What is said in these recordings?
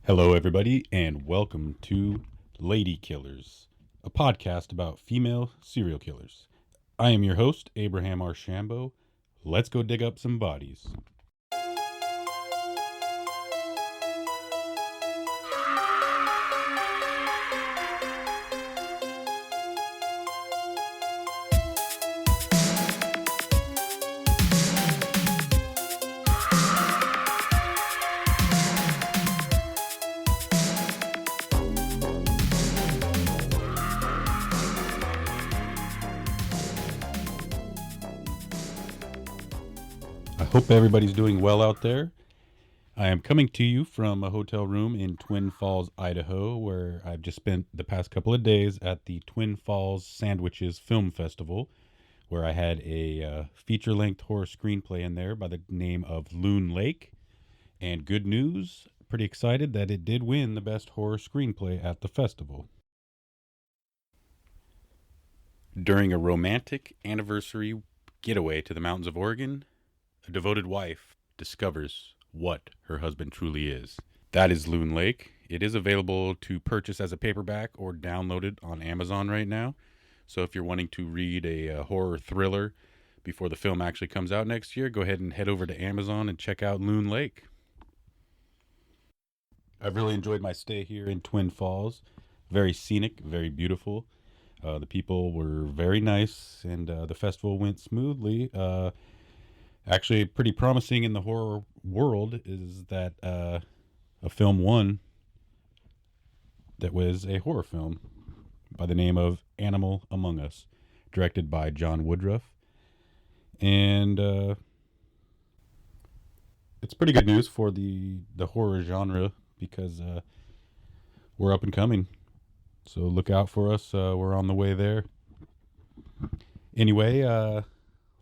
Hello, everybody, and welcome to Lady Killers, a podcast about female serial killers. I am your host, Abraham Archambault. Let's go dig up some bodies. I hope everybody's doing well out there. I am coming to you from a hotel room in Twin Falls, Idaho, where I've just spent the past couple of days at the Twin Falls Sandwiches Film Festival, where I had a feature-length horror screenplay in there by the name of Loon Lake. And good news, pretty excited that it did win the best horror screenplay at the festival. During a romantic anniversary getaway to the mountains of Oregon, a devoted wife discovers what her husband truly is. That is Loon Lake. It is available to purchase as a paperback or downloaded on Amazon right now. So if you're wanting to read a horror thriller before the film actually comes out next year, go ahead and head over to Amazon and check out Loon Lake. I've really enjoyed my stay here in Twin Falls. Very scenic, very beautiful. The people were very nice, and the festival went smoothly. Actually, pretty promising in the horror world is that a film won that was a horror film by the name of Animal Among Us, directed by John Woodruff. And it's pretty good news for the horror genre because we're up and coming. So look out for us. We're on the way there. Anyway,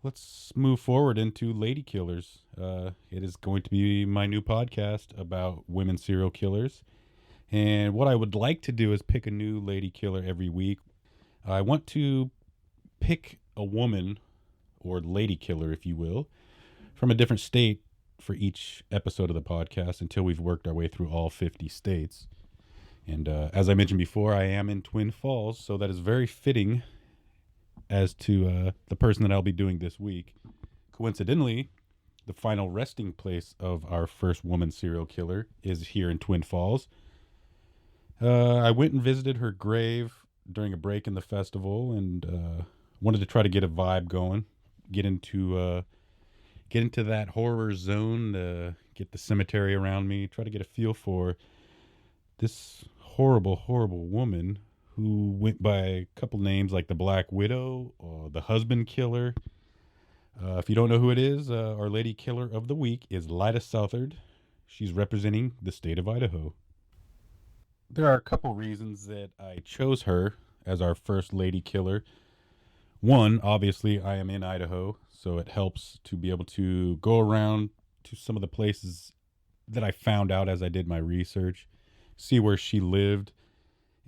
let's move forward into Lady Killers. It is going to be my new podcast about women serial killers. And what I would like to do is pick a new lady killer every week. I want to pick a woman, or lady killer, if you will, from a different state for each episode of the podcast until we've worked our way through all 50 states. And as I mentioned before, I am in Twin Falls, so that is very fitting as to the person that I'll be doing this week. Coincidentally, the final resting place of our first woman serial killer is here in Twin Falls. I went and visited her grave during a break in the festival and wanted to try to get a vibe going, get into that horror zone, get the cemetery around me, try to get a feel for this horrible, horrible woman who went by a couple names like the Black Widow or the Husband Killer. If you don't know who it is, our lady killer of the week is Lyda Southard. She's representing the state of Idaho. There are a couple reasons that I chose her as our first lady killer. One, obviously, I am in Idaho, so it helps to be able to go around to some of the places that I found out as I did my research, see where she lived,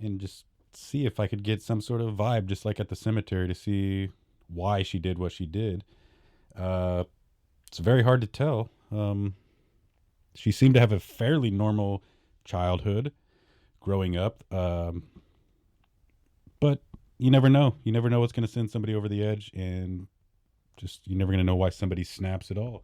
and just see if I could get some sort of vibe, just like at the cemetery, to see why she did what she did. It's very hard to tell. She seemed to have a fairly normal childhood growing up, but you never know. You never know what's going to send somebody over the edge, and just you're never going to know why somebody snaps at all.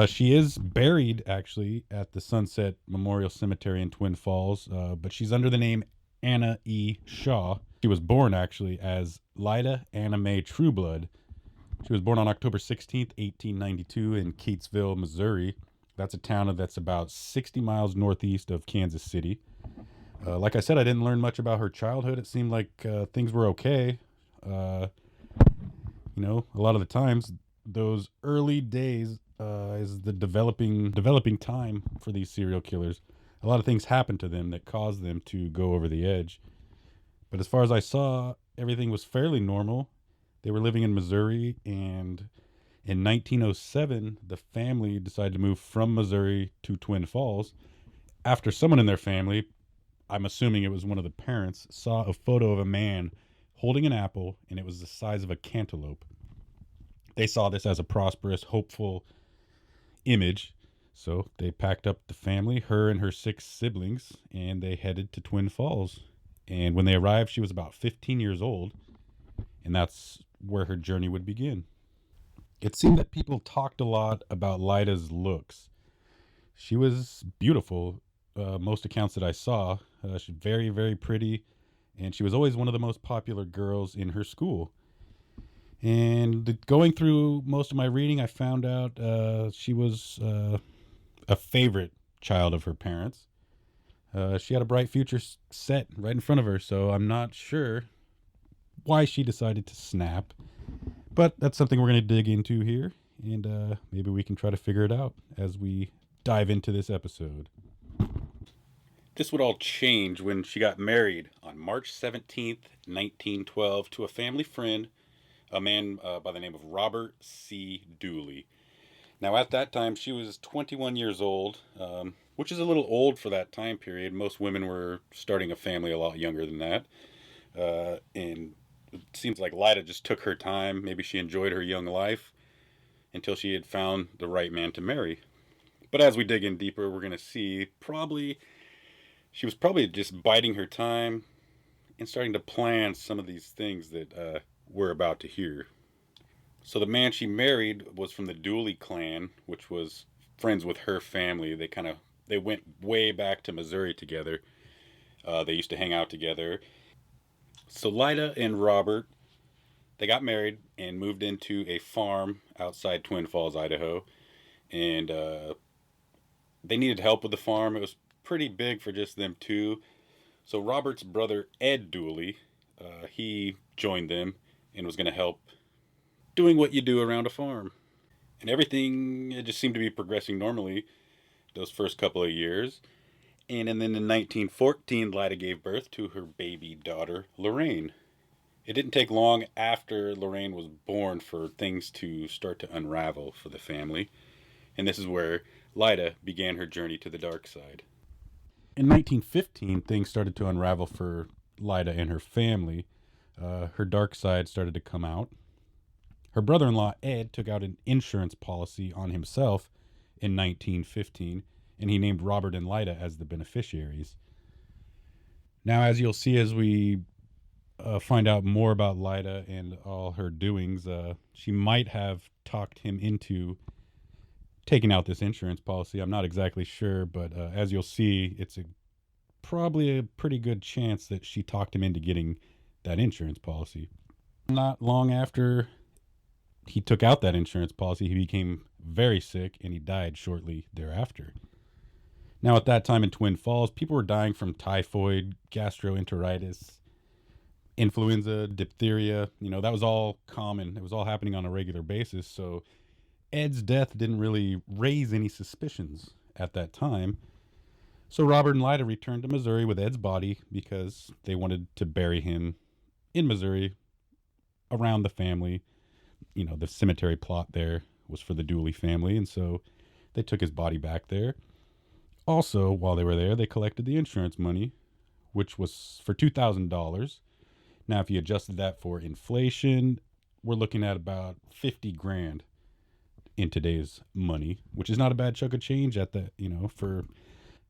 She is buried, actually, at the Sunset Memorial Cemetery in Twin Falls, but she's under the name Anna E. Shaw. She was born, actually, as Lyda Anna Mae Trueblood. She was born on October 16th, 1892 in Catesville, Missouri. That's a town that's about 60 miles northeast of Kansas City. Like I said, I didn't learn much about her childhood. It seemed like things were okay. A lot of the times, those early days is the developing time for these serial killers. A lot of things happen to them that cause them to go over the edge. But as far as I saw, everything was fairly normal. They were living in Missouri, and in 1907, the family decided to move from Missouri to Twin Falls after someone in their family, I'm assuming it was one of the parents, saw a photo of a man holding an apple, and it was the size of a cantaloupe. They saw this as a prosperous, hopeful image, So they packed up the family, her and her 6 siblings, and they headed to Twin Falls. And when they arrived, she was about 15 years old, and that's where her journey would begin. It seemed that people talked a lot about Lyda's looks. She was beautiful, most accounts that I saw. She's very, very pretty, and she was always one of the most popular girls in her school. And going through most of my reading, I found out she was a favorite child of her parents. She had a bright future set right in front of her, so I'm not sure why she decided to snap. But that's something we're going to dig into here, and maybe we can try to figure it out as we dive into this episode. This would all change when she got married on March 17th, 1912, to a family friend, a man by the name of Robert C. Dooley. Now, at that time, she was 21 years old, which is a little old for that time period. Most women were starting a family a lot younger than that. And it seems like Lyda just took her time. Maybe she enjoyed her young life until she had found the right man to marry. But as we dig in deeper, we're going to see she was probably just biding her time and starting to plan some of these things that we're about to hear. So the man she married was from the Dooley clan, which was friends with her family. They went way back to Missouri together. They used to hang out together. So Lyda and Robert, they got married and moved into a farm outside Twin Falls, Idaho. And they needed help with the farm. It was pretty big for just them two. So Robert's brother, Ed Dooley, he joined them and was going to help doing what you do around a farm. And everything, it just seemed to be progressing normally those first couple of years. And then in 1914, Lyda gave birth to her baby daughter, Lorraine. It didn't take long after Lorraine was born for things to start to unravel for the family. And this is where Lyda began her journey to the dark side. In 1915, things started to unravel for Lyda and her family. Her dark side started to come out. Her brother-in-law, Ed, took out an insurance policy on himself in 1915, and he named Robert and Lyda as the beneficiaries. Now, as you'll see as we find out more about Lyda and all her doings, she might have talked him into taking out this insurance policy. I'm not exactly sure, but as you'll see, it's probably a pretty good chance that she talked him into getting that insurance policy. Not long after he took out that insurance policy, he became very sick and he died shortly thereafter. Now, at that time in Twin Falls, people were dying from typhoid, gastroenteritis, influenza, diphtheria. That was all common. It was all happening on a regular basis. So Ed's death didn't really raise any suspicions at that time. So Robert and Lyda returned to Missouri with Ed's body because they wanted to bury him in Missouri around the family. The cemetery plot there was for the Dooley family, and so they took his body back there. Also, while they were there, they collected the insurance money, which was for $2,000. Now, if you adjusted that for inflation, we're looking at about 50 grand in today's money, which is not a bad chunk of change for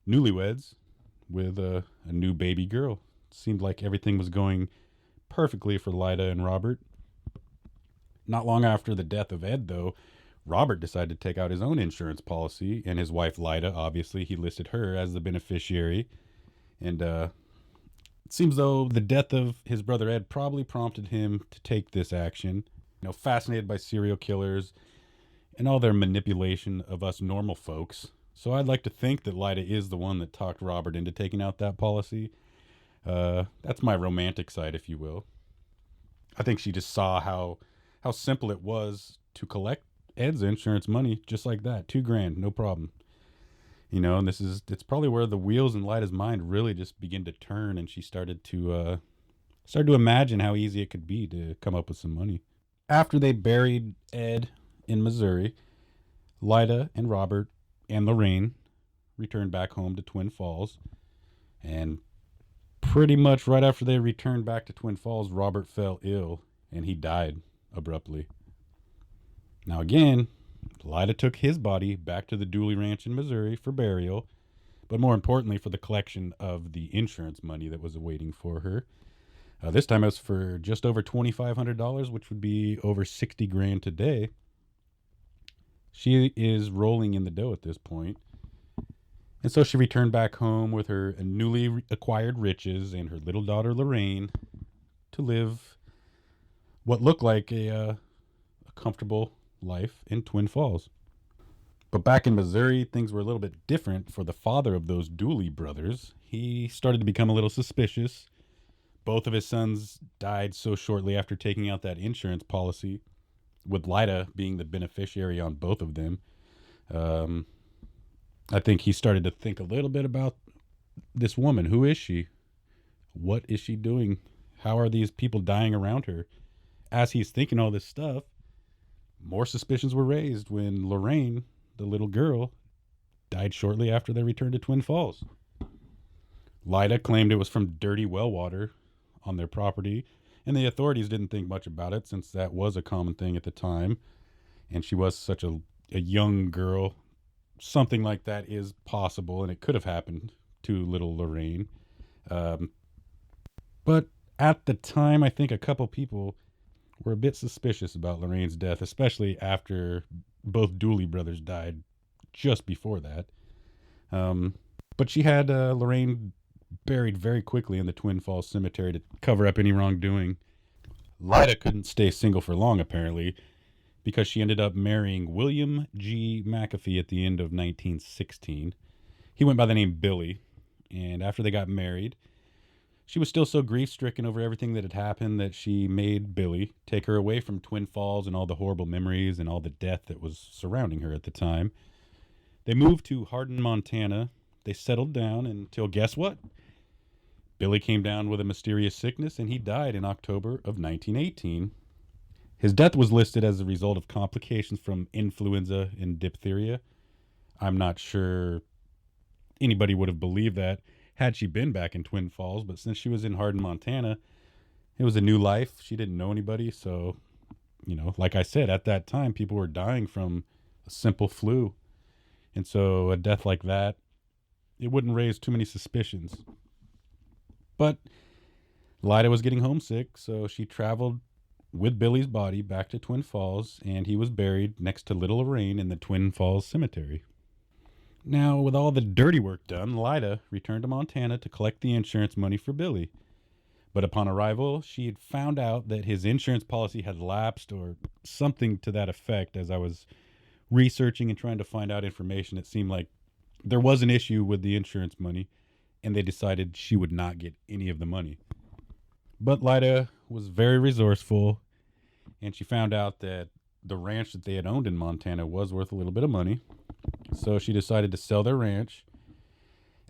newlyweds with a new baby girl. It seemed like everything was going perfectly for Lyda and Robert. Not long after the death of Ed, though, Robert decided to take out his own insurance policy, and his wife Lyda, obviously, he listed her as the beneficiary. And it seems though the death of his brother Ed probably prompted him to take this action. Fascinated by serial killers and all their manipulation of us normal folks. So I'd like to think that Lyda is the one that talked Robert into taking out that policy. That's my romantic side, if you will. I think she just saw how simple it was to collect Ed's insurance money just like that. $2,000, no problem. And it's probably where the wheels in Lyda's mind really just begin to turn, and she started to imagine how easy it could be to come up with some money. After they buried Ed in Missouri, Lyda and Robert and Lorraine returned back home to Twin Falls, and pretty much right after they returned back to Twin Falls, Robert fell ill and he died abruptly. Now again, Lyda took his body back to the Dooley Ranch in Missouri for burial, but more importantly for the collection of the insurance money that was awaiting for her. This time it was for just over $2,500, which would be over 60 grand today. She is rolling in the dough at this point. And so she returned back home with her newly acquired riches and her little daughter Lorraine to live what looked like a comfortable life in Twin Falls. But back in Missouri, things were a little bit different for the father of those Dooley brothers. He started to become a little suspicious. Both of his sons died so shortly after taking out that insurance policy, with Lyda being the beneficiary on both of them. I think he started to think a little bit about this woman. Who is she? What is she doing? How are these people dying around her? As he's thinking all this stuff, more suspicions were raised when Lorraine, the little girl, died shortly after they returned to Twin Falls. Lyda claimed it was from dirty well water on their property, and the authorities didn't think much about it since that was a common thing at the time, and she was such a young girl. Something like that is possible, and it could have happened to little Lorraine. But at the time, I think a couple people were a bit suspicious about Lorraine's death, especially after both Dooley brothers died just before that. But she had Lorraine buried very quickly in the Twin Falls Cemetery to cover up any wrongdoing. Lyda couldn't stay single for long, apparently, because she ended up marrying William G. McAfee at the end of 1916. He went by the name Billy, and after they got married, she was still so grief-stricken over everything that had happened that she made Billy take her away from Twin Falls and all the horrible memories and all the death that was surrounding her at the time. They moved to Hardin, Montana. They settled down until, guess what? Billy came down with a mysterious sickness, and he died in October of 1918. His death was listed as a result of complications from influenza and diphtheria. I'm not sure anybody would have believed that had she been back in Twin Falls, but since she was in Hardin, Montana, it was a new life. She didn't know anybody, so, like I said, at that time, people were dying from a simple flu. And so a death like that, it wouldn't raise too many suspicions. But Lyda was getting homesick, so she traveled with Billy's body back to Twin Falls, and he was buried next to little Lorraine in the Twin Falls Cemetery. Now, with all the dirty work done, Lyda returned to Montana to collect the insurance money for Billy. But upon arrival, she had found out that his insurance policy had lapsed or something to that effect. As I was researching and trying to find out information, it seemed like there was an issue with the insurance money, and they decided she would not get any of the money. But Lyda was very resourceful, and she found out that the ranch that they had owned in Montana was worth a little bit of money. So she decided to sell their ranch.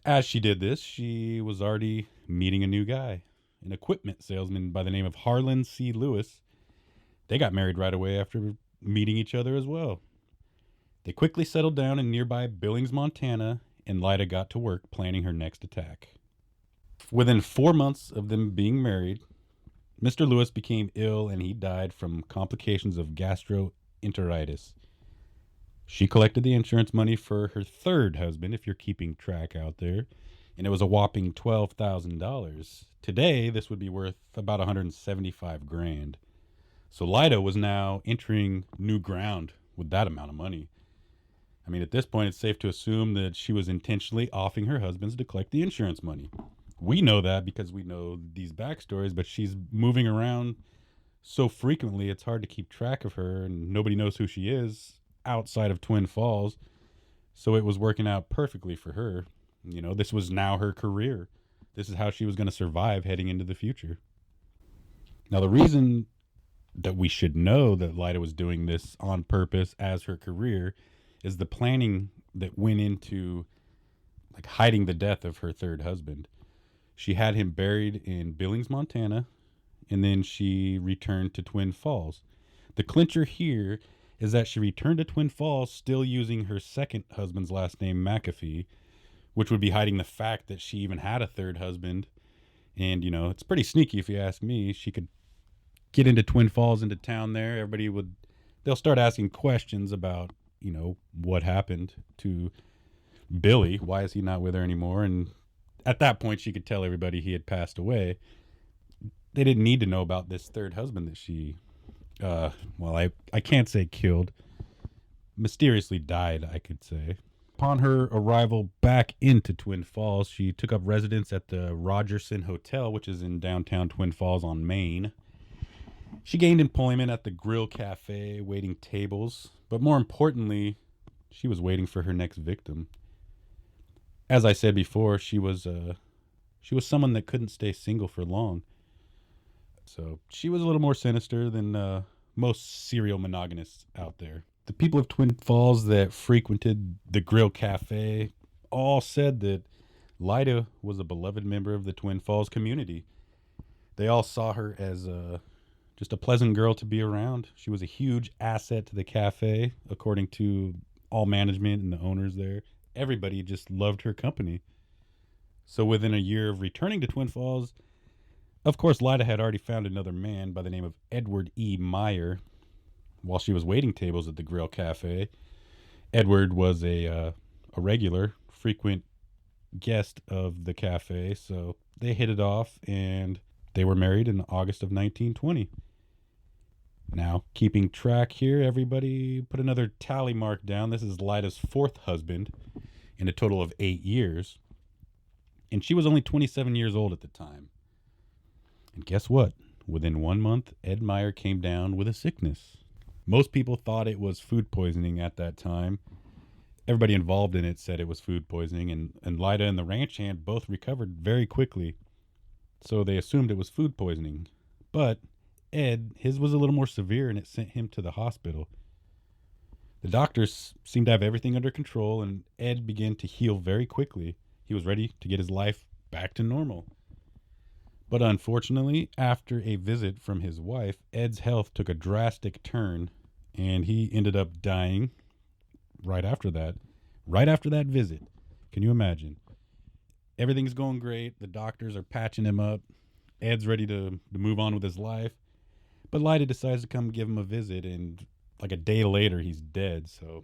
As she did this, she was already meeting a new guy, an equipment salesman by the name of Harlan C. Lewis. They got married right away after meeting each other as well. They quickly settled down in nearby Billings, Montana, and Lyda got to work planning her next attack. Within 4 months of them being married, Mr. Lewis became ill and he died from complications of gastroenteritis. She collected the insurance money for her third husband, if you're keeping track out there, and it was a whopping $12,000. Today, this would be worth about 175 grand. So Lyda was now entering new ground with that amount of money. I mean, at this point, it's safe to assume that she was intentionally offing her husbands to collect the insurance money. We know that because we know these backstories, but she's moving around so frequently, it's hard to keep track of her, and nobody knows who she is outside of Twin Falls. So it was working out perfectly for her. This was now her career. This is how she was going to survive heading into the future. Now, the reason that we should know that Lyda was doing this on purpose as her career is the planning that went into hiding the death of her third husband. She had him buried in Billings, Montana, and then she returned to Twin Falls. The clincher here is that she returned to Twin Falls still using her second husband's last name, McAfee, which would be hiding the fact that she even had a third husband. And, it's pretty sneaky if you ask me. She could get into Twin Falls, into town there. They'll start asking questions about what happened to Billy. Why is he not with her anymore? And at that point, she could tell everybody he had passed away. They didn't need to know about this third husband that she, I can't say killed, mysteriously died, I could say. Upon her arrival back into Twin Falls, she took up residence at the Rogerson Hotel, which is in downtown Twin Falls on Main. She gained employment at the Grill Cafe, waiting tables, but more importantly, she was waiting for her next victim. As I said before, she was someone that couldn't stay single for long. So she was a little more sinister than most serial monogamists out there. The people of Twin Falls that frequented the Grill Cafe all said that Lyda was a beloved member of the Twin Falls community. They all saw her as just a pleasant girl to be around. She was a huge asset to the cafe, according to all management and the owners there. Everybody just loved her company. So within a year of returning to Twin Falls, of course, Lyda had already found another man by the name of Edward E. Meyer while she was waiting tables at the Grill Cafe. Edward was a regular, frequent guest of the cafe, so they hit it off, and they were married in August of 1920. Now, keeping track here, everybody put another tally mark down. This is Lyda's fourth husband in a total of 8 years, and she was only 27 years old at the time. And guess what? Within 1 month, Ed Meyer came down with a sickness. Most people thought it was food poisoning at that time. Everybody involved in it said it was food poisoning, and Lyda and the ranch hand both recovered very quickly. So they assumed it was food poisoning. But Ed, his was a little more severe, and it sent him to the hospital. The doctors seemed to have everything under control, and Ed began to heal very quickly. He was ready to get his life back to normal. But unfortunately, after a visit from his wife, Ed's health took a drastic turn, and he ended up dying right after that. Right after that visit. Can you imagine? Everything's going great. The doctors are patching him up. Ed's ready to move on with his life. But Lyda decides to come give him a visit, and like a day later, he's dead. So,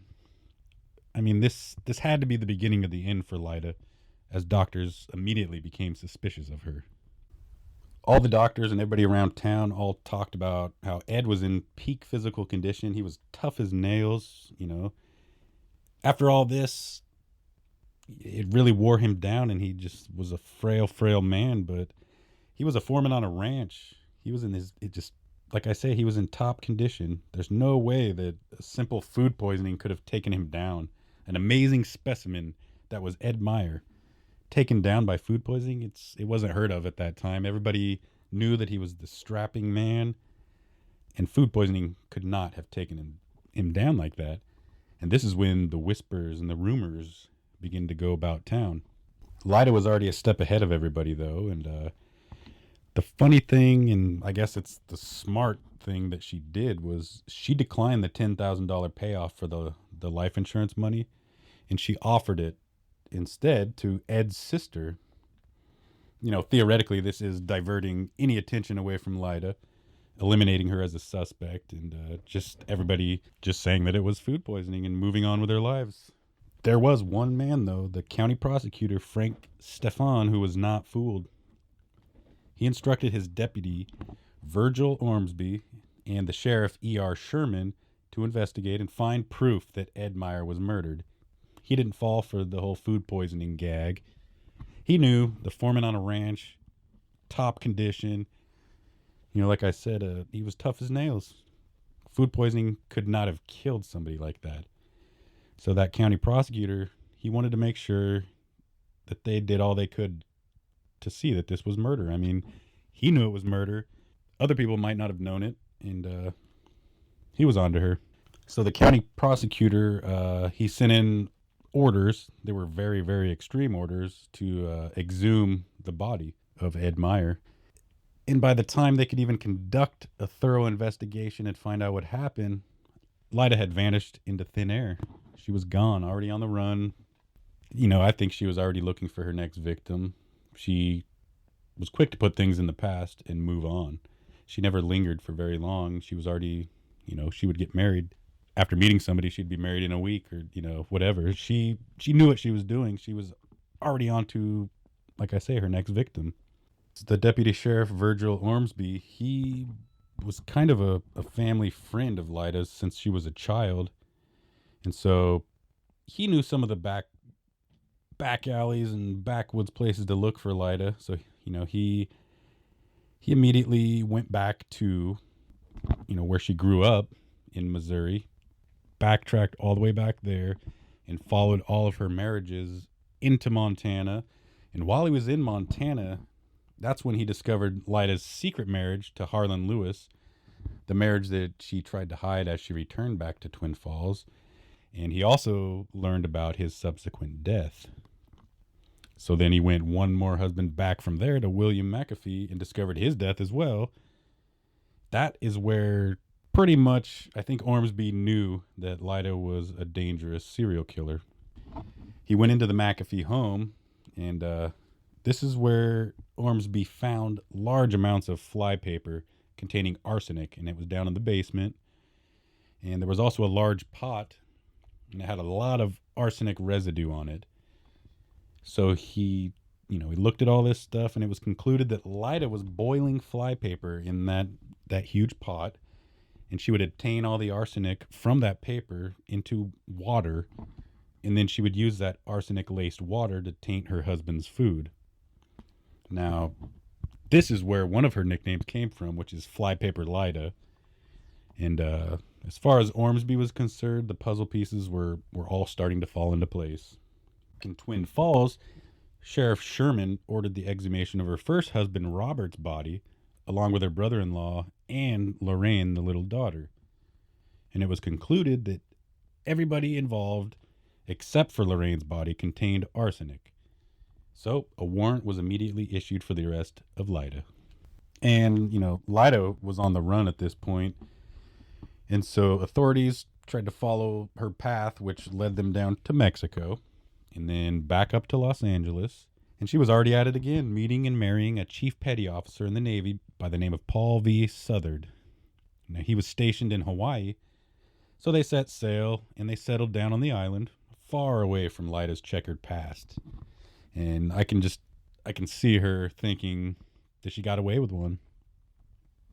I mean, this had to be the beginning of the end for Lyda, as doctors immediately became suspicious of her. All the doctors and everybody around town all talked about how Ed was in peak physical condition. He was tough as nails, After all this, it really wore him down, and he just was a frail man, but he was a foreman on a ranch. He was like I say, he was in top condition. There's no way that a simple food poisoning could have taken him down. An amazing specimen that was Ed Meyer, taken down by food poisoning. It wasn't heard of at that time. Everybody knew that he was the strapping man, and food poisoning could not have taken him down like that. And this is when the whispers and the rumors begin to go about town. Lyda was already a step ahead of everybody, though, and the funny thing, and I guess it's the smart thing that she did, was she declined the $10,000 payoff for the life insurance money, and she offered it instead to Ed's sister. Theoretically, this is diverting any attention away from Lyda, eliminating her as a suspect, and just everybody just saying that it was food poisoning and moving on with their lives. There was one man, though, the county prosecutor, Frank Stefan, who was not fooled. He instructed his deputy, Virgil Ormsby, and the sheriff, E.R. Sherman, to investigate and find proof that Ed Meyer was murdered. He didn't fall for the whole food poisoning gag. He knew the foreman on a ranch, top condition. Like I said, he was tough as nails. Food poisoning could not have killed somebody like that. So that county prosecutor, he wanted to make sure that they did all they could to see that this was murder. I mean, he knew it was murder. Other people might not have known it, and he was onto her. So the county prosecutor, he sent in orders. They were very, very extreme orders to exhume the body of Ed Meyer. And by the time they could even conduct a thorough investigation and find out what happened, Lyda had vanished into thin air. She was gone, already on the run. I think she was already looking for her next victim. She was quick to put things in the past and move on. She never lingered for very long. She was already, she would get married. after meeting somebody, she'd be married in a week or, whatever. She knew what she was doing. She was already on to, like I say, her next victim. The deputy sheriff, Virgil Ormsby, he was kind of a family friend of Lyda's since she was a child. And so he knew some of the back alleys and backwoods places to look for Lyda. So, he immediately went back to, where she grew up in Missouri, backtracked all the way back there, and followed all of her marriages into Montana. And while he was in Montana, that's when he discovered Lyda's secret marriage to Harlan Lewis, the marriage that she tried to hide as she returned back to Twin Falls. And he also learned about his subsequent death. So then he went one more husband back from there to William McAfee and discovered his death as well. That is where pretty much I think Ormsby knew that Lyda was a dangerous serial killer. He went into the McAfee home, and this is where Ormsby found large amounts of flypaper containing arsenic, and it was down in the basement. And there was also a large pot, and it had a lot of arsenic residue on it. So he looked at all this stuff, and it was concluded that Lyda was boiling flypaper in that huge pot, and she would obtain all the arsenic from that paper into water, and then she would use that arsenic-laced water to taint her husband's food. Now, this is where one of her nicknames came from, which is Flypaper Lyda. And as far as Ormsby was concerned, the puzzle pieces were all starting to fall into place. In Twin Falls, Sheriff Sherman ordered the exhumation of her first husband Robert's body, along with her brother-in-law and Lorraine, the little daughter. And it was concluded that everybody involved, except for Lorraine's body, contained arsenic. So a warrant was immediately issued for the arrest of Lyda. And, Lyda was on the run at this point. And so authorities tried to follow her path, which led them down to Mexico and then back up to Los Angeles. And she was already at it again, meeting and marrying a chief petty officer in the Navy by the name of Paul V. Southard. Now, he was stationed in Hawaii, so they set sail and they settled down on the island, far away from Lyda's checkered past. And I can see her thinking that she got away with one.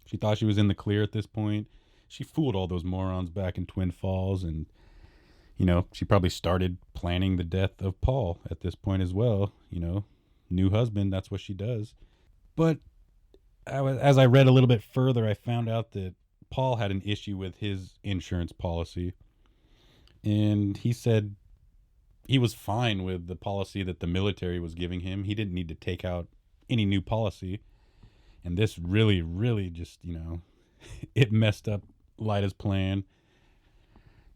She thought she was in the clear at this point. She fooled all those morons back in Twin Falls, and she probably started planning the death of Paul at this point as well. New husband, that's what she does. But as I read a little bit further, I found out that Paul had an issue with his insurance policy. And he said he was fine with the policy that the military was giving him. He didn't need to take out any new policy. And this really, really just, it messed up Lyda's plan.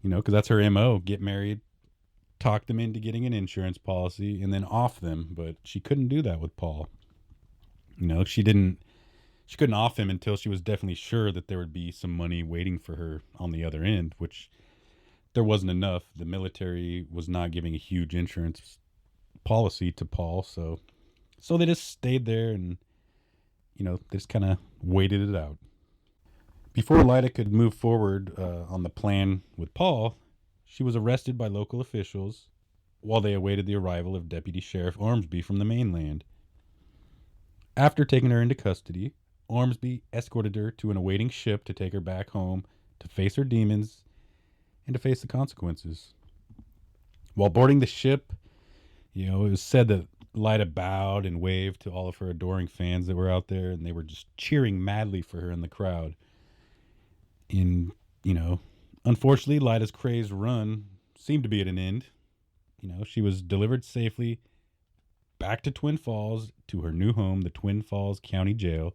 Because that's her MO, get married, talk them into getting an insurance policy, and then off them. But she couldn't do that with Paul. She couldn't off him until she was definitely sure that there would be some money waiting for her on the other end, which there wasn't enough. The military was not giving a huge insurance policy to Paul, so they just stayed there and, they just kind of waited it out. Before Lyda could move forward on the plan with Paul, she was arrested by local officials while they awaited the arrival of Deputy Sheriff Ormsby from the mainland. After taking her into custody, Ormsby escorted her to an awaiting ship to take her back home to face her demons and to face the consequences. While boarding the ship, it was said that Lyda bowed and waved to all of her adoring fans that were out there, and they were just cheering madly for her in the crowd. And, unfortunately, Lyda's crazed run seemed to be at an end. She was delivered safely back to Twin Falls to her new home, the Twin Falls County Jail,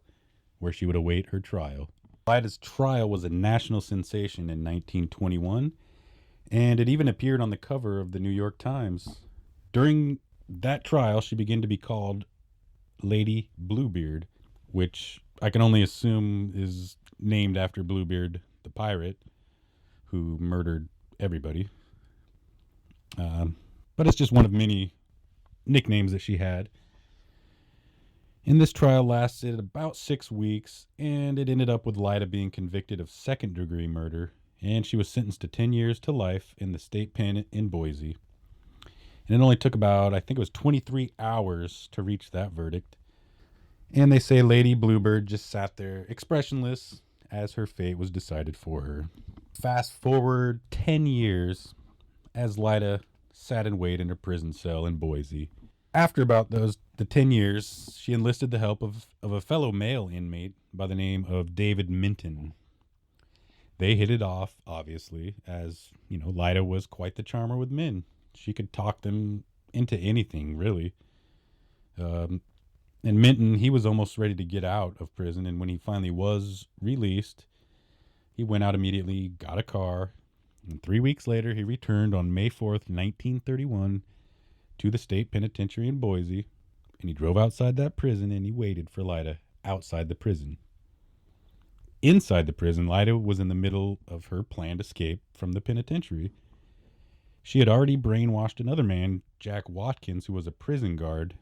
where she would await her trial. Lyda's trial was a national sensation in 1921, and it even appeared on the cover of the New York Times. During that trial, she began to be called Lady Bluebeard, which I can only assume is named after Bluebeard the pirate, who murdered everybody. But it's just one of many nicknames that she had. And this trial lasted about 6 weeks, and it ended up with Lyda being convicted of second-degree murder and she was sentenced to 10 years to life in the state pen in Boise. And it only took about, I think it was 23 hours to reach that verdict. And they say Lady Bluebird just sat there expressionless as her fate was decided for her. Fast forward 10 years as Lyda sat and waited in her prison cell in Boise. After about the 10 years, she enlisted the help of a fellow male inmate by the name of David Minton. They hit it off, obviously, as, Lyda was quite the charmer with men. She could talk them into anything, really. And Minton, he was almost ready to get out of prison, and when he finally was released, he went out immediately, got a car, and 3 weeks later, he returned on May 4th, 1931, to the state penitentiary in Boise, and he drove outside that prison, and he waited for Lyda outside the prison. Inside the prison, Lyda was in the middle of her planned escape from the penitentiary. She had already brainwashed another man, Jack Watkins, who was a prison guard,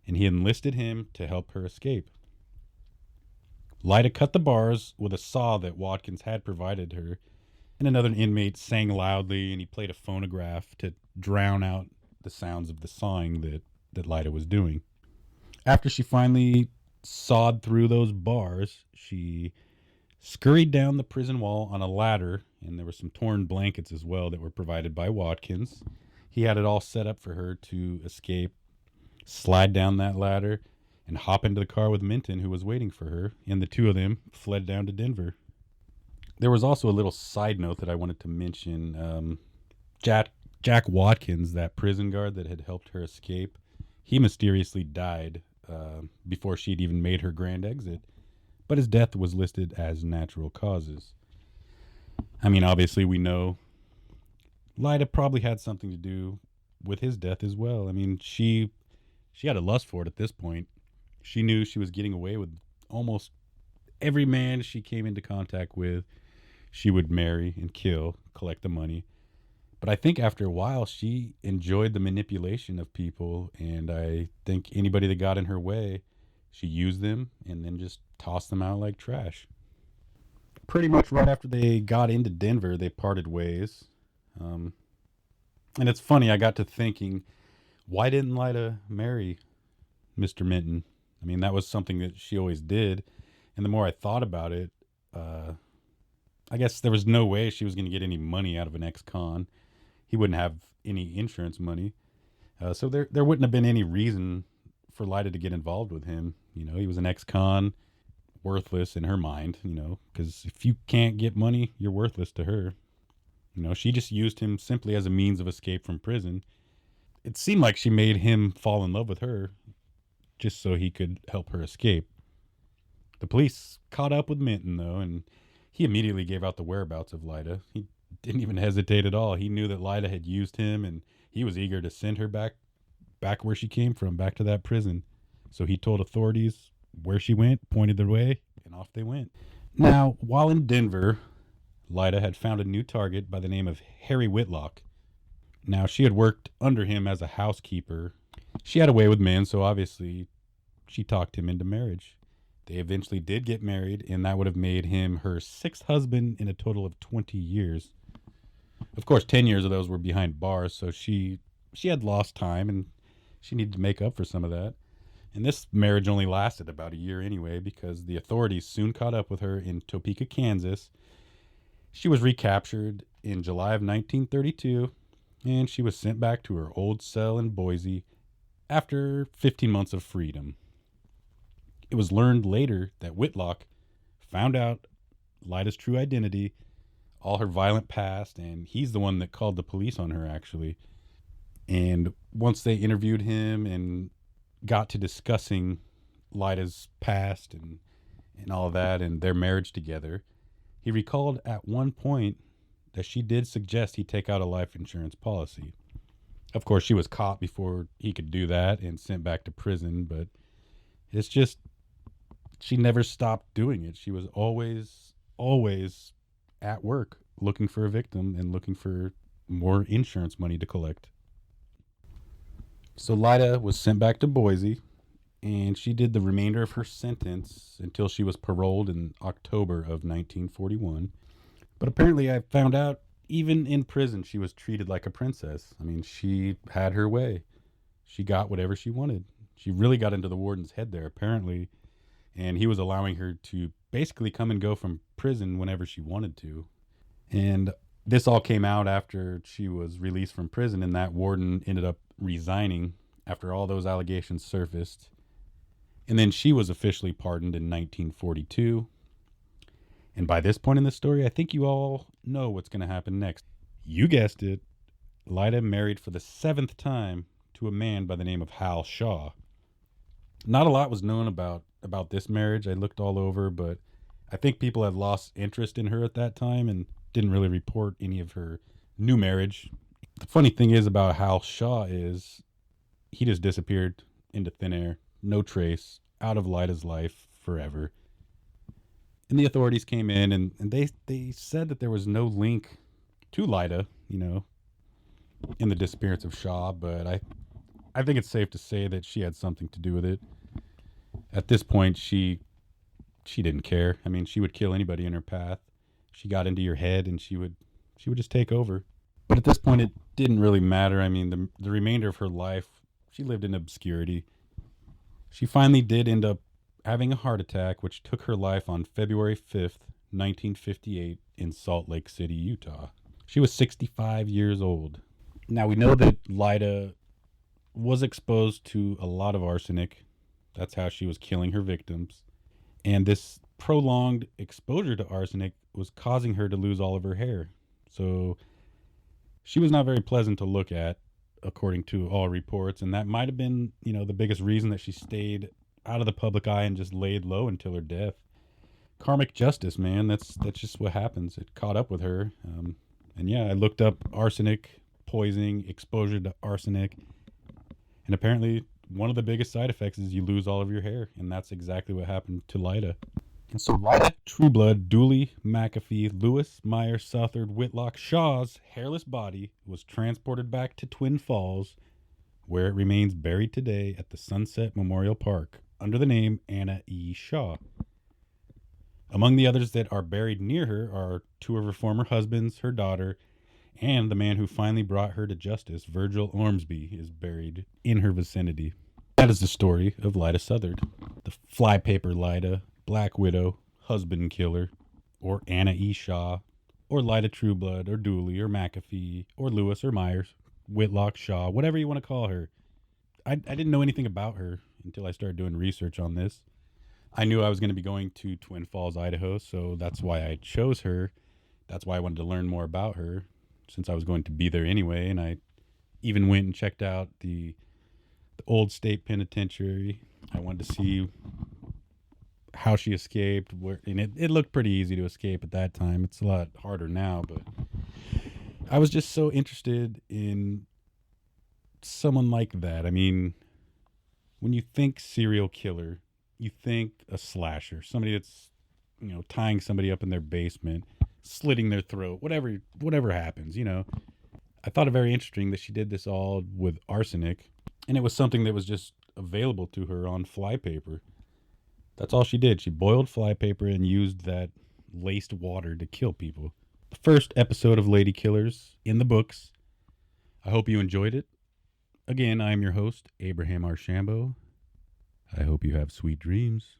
and he enlisted him to help her escape. Lyda cut the bars with a saw that Watkins had provided her, and another inmate sang loudly, and he played a phonograph to drown out the sounds of the sawing that Lyda was doing. After she finally sawed through those bars, she scurried down the prison wall on a ladder, and there were some torn blankets as well that were provided by Watkins. He had it all set up for her to escape, slide down that ladder, and hop into the car with Minton, who was waiting for her, and the two of them fled down to Denver. There was also a little side note that I wanted to mention. Jack Watkins, that prison guard that had helped her escape, he mysteriously died before she'd even made her grand exit, but his death was listed as natural causes. I mean, obviously we know Lyda probably had something to do with his death as well. I mean, she had a lust for it at this point. She knew she was getting away with almost every man she came into contact with. She would marry and kill, collect the money. But I think after a while, she enjoyed the manipulation of people, and I think anybody that got in her way, she used them and then just tossed them out like trash. Pretty much right after they got into Denver, they parted ways. And it's funny, I got to thinking, why didn't Lyda marry Mr. Minton? I mean, that was something that she always did. And the more I thought about it, I guess there was no way she was going to get any money out of an ex-con. He wouldn't have any insurance money. So there wouldn't have been any reason for Lyda to get involved with him. He was an ex-con, worthless in her mind, because if you can't get money, you're worthless to her. She just used him simply as a means of escape from prison. It seemed like she made him fall in love with her just so he could help her escape. The police caught up with Minton, though, and he immediately gave out the whereabouts of Lyda. He didn't even hesitate at all. He knew that Lyda had used him, and he was eager to send her back where she came from, back to that prison. So he told authorities where she went, pointed their way, and off they went. Now, while in Denver, Lyda had found a new target by the name of Harry Whitlock. Now, she had worked under him as a housekeeper. She had a way with men, so obviously she talked him into marriage. They eventually did get married, and that would have made him her sixth husband in a total of 20 years. Of course, 10 years of those were behind bars, so she had lost time, and she needed to make up for some of that. And this marriage only lasted about a year anyway, because the authorities soon caught up with her in Topeka, Kansas. She was recaptured in July of 1932, and she was sent back to her old cell in Boise after 15 months of freedom. It was learned later that Whitlock found out Lyda's true identity, all her violent past, and he's the one that called the police on her, actually. And once they interviewed him and got to discussing Lyda's past and all of that and their marriage together, he recalled at one point that she did suggest he take out a life insurance policy. Of course, she was caught before he could do that and sent back to prison, but it's just, she never stopped doing it. She was always at work looking for a victim and looking for more insurance money to collect. So Lyda was sent back to Boise, and she did the remainder of her sentence until she was paroled in October of 1941. But apparently, I found out even in prison, she was treated like a princess. I mean, she had her way. She got whatever she wanted. She really got into the warden's head there, apparently, and he was allowing her to basically come and go from prison whenever she wanted to. And this all came out after she was released from prison, and that warden ended up resigning after all those allegations surfaced. And then she was officially pardoned in 1942. And by this point in the story, I think you all know what's going to happen next. You guessed it. Lyda married for the 7th time to a man by the name of Hal Shaw. Not a lot was known about this marriage. I looked all over, but I think people had lost interest in her at that time and didn't really report any of her new marriage. The funny thing is about Hal Shaw is he just disappeared into thin air. No trace. Out of Lyda's life forever. And the authorities came in and they said that there was no link to Lyda, in the disappearance of Shaw, but I think it's safe to say that she had something to do with it. At this point, she didn't care. I mean, she would kill anybody in her path. She got into your head and she would just take over. But at this point, it didn't really matter. I mean, the remainder of her life, she lived in obscurity. She finally did end up having a heart attack, which took her life on February 5th, 1958, in Salt Lake City, Utah. She was 65 years old. Now, we know that Lyda was exposed to a lot of arsenic. That's how she was killing her victims. And this prolonged exposure to arsenic was causing her to lose all of her hair. So she was not very pleasant to look at, according to all reports. And that might have been, the biggest reason that she stayed out of the public eye and just laid low until her death. Karmic justice, man. That's just what happens. It caught up with her. And yeah, I looked up arsenic poisoning, exposure to arsenic. And apparently one of the biggest side effects is you lose all of your hair. And that's exactly what happened to Lyda. And so Lyda Trueblood, Dooley, McAfee, Lewis, Meyer, Southard, Whitlock, Shaw's hairless body was transported back to Twin Falls, where it remains buried today at the Sunset Memorial Park under the name Anna E. Shaw. Among the others that are buried near her are 2 of her former husbands, her daughter, and the man who finally brought her to justice, Virgil Ormsby, is buried in her vicinity. That is the story of Lyda Southard, the flypaper Lyda, Black Widow, husband killer, or Anna E. Shaw, or Lyda Trueblood, or Dooley, or McAfee, or Lewis, or Myers, Whitlock, Shaw, whatever you want to call her. I didn't know anything about her until I started doing research on this. I knew I was going to be going to Twin Falls, Idaho, so that's why I chose her. That's why I wanted to learn more about her, since I was going to be there anyway. And I even went and checked out the old state penitentiary. I wanted to see how she escaped, and it looked pretty easy to escape at that time. It's a lot harder now, but I was just so interested in someone like that. I mean, when you think serial killer, you think a slasher, somebody that's, tying somebody up in their basement, slitting their throat, whatever happens, I thought it very interesting that she did this all with arsenic, and it was something that was just available to her on flypaper. That's all she did. She boiled flypaper and used that laced water to kill people. The first episode of Lady Killers in the books. I hope you enjoyed it. Again, I am your host, Abraham Archambault. I hope you have sweet dreams.